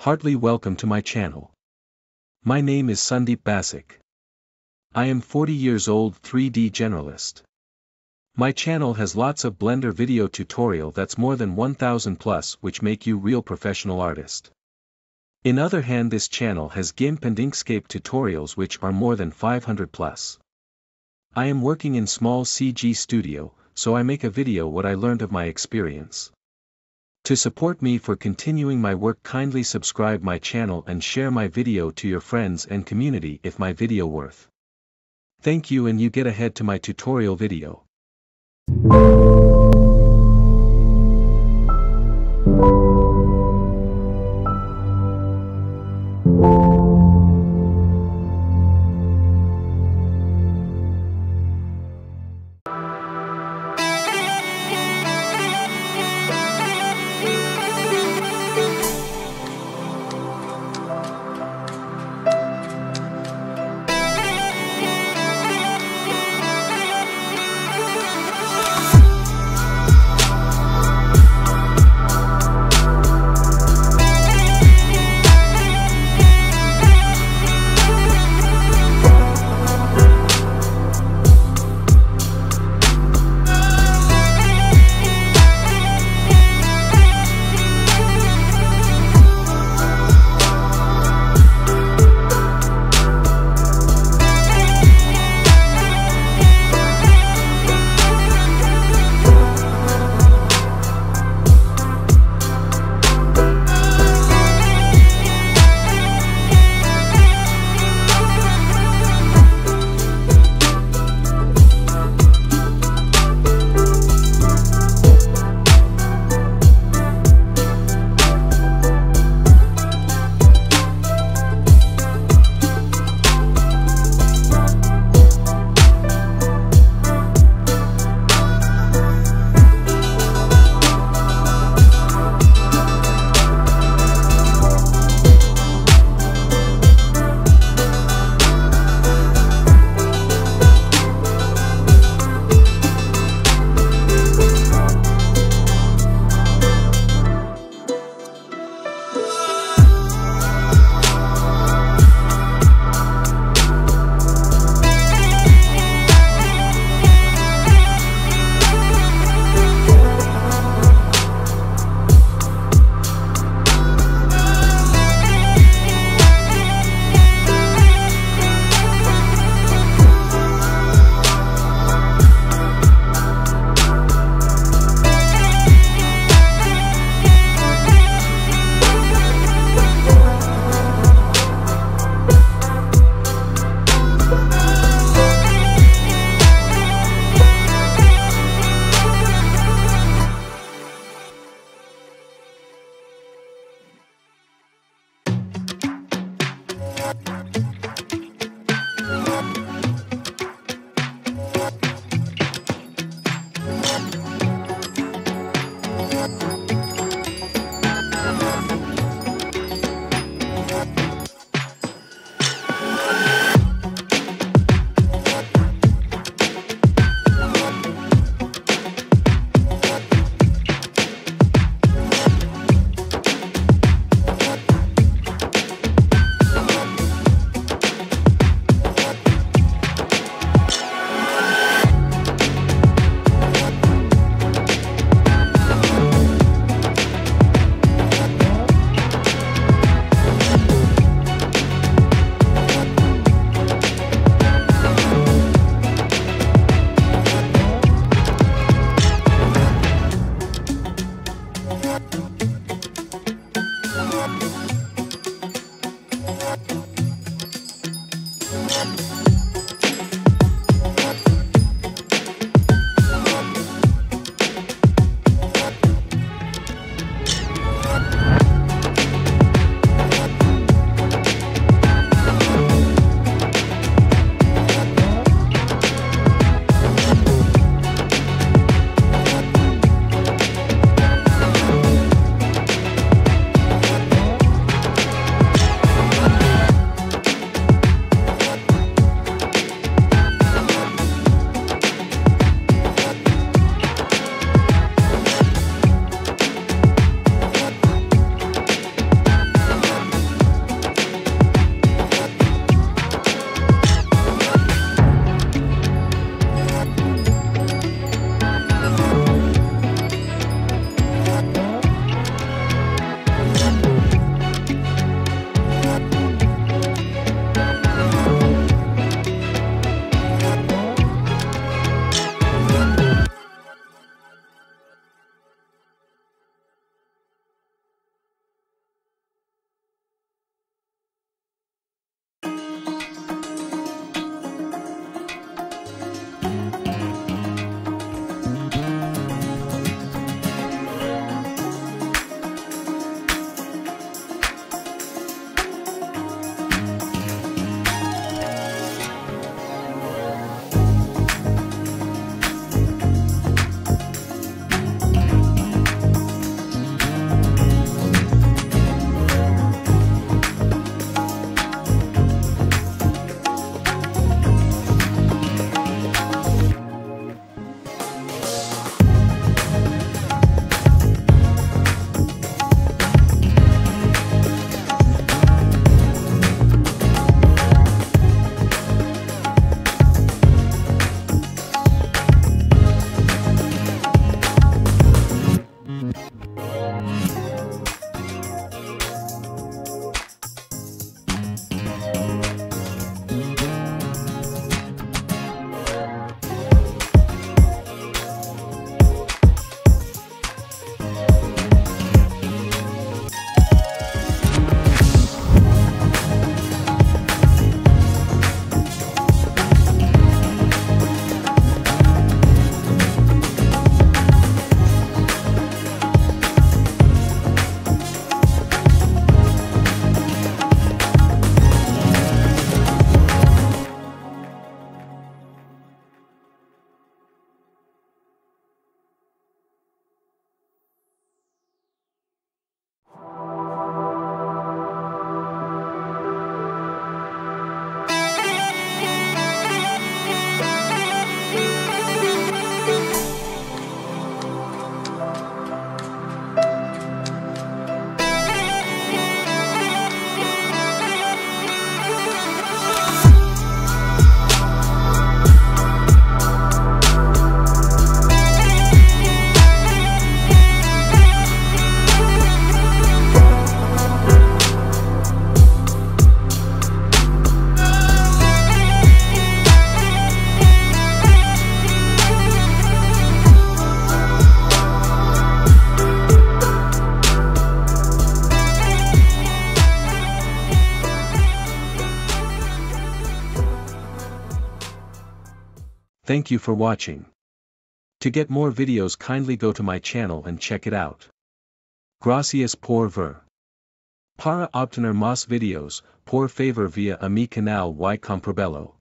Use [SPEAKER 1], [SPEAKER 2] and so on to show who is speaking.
[SPEAKER 1] Heartily welcome to my channel. My name is Sandeep Basic. I am 40 years old, 3D generalist. My channel has lots of Blender video tutorial that's more than 1000 plus which make you real professional artist. In other hand, this channel has GIMP and Inkscape tutorials which are more than 500 plus. I am working in small CG studio, so I make a video what I learned of my experience. To support me for continuing my work, kindly subscribe my channel and share my video to your friends and community if my video worth. Thank you, and you get ahead to my tutorial video. Thank you for watching. To get more videos kindly go to my channel and check it out. Gracias por ver. Para obtener más videos, por favor via a mi canal y comprabelo.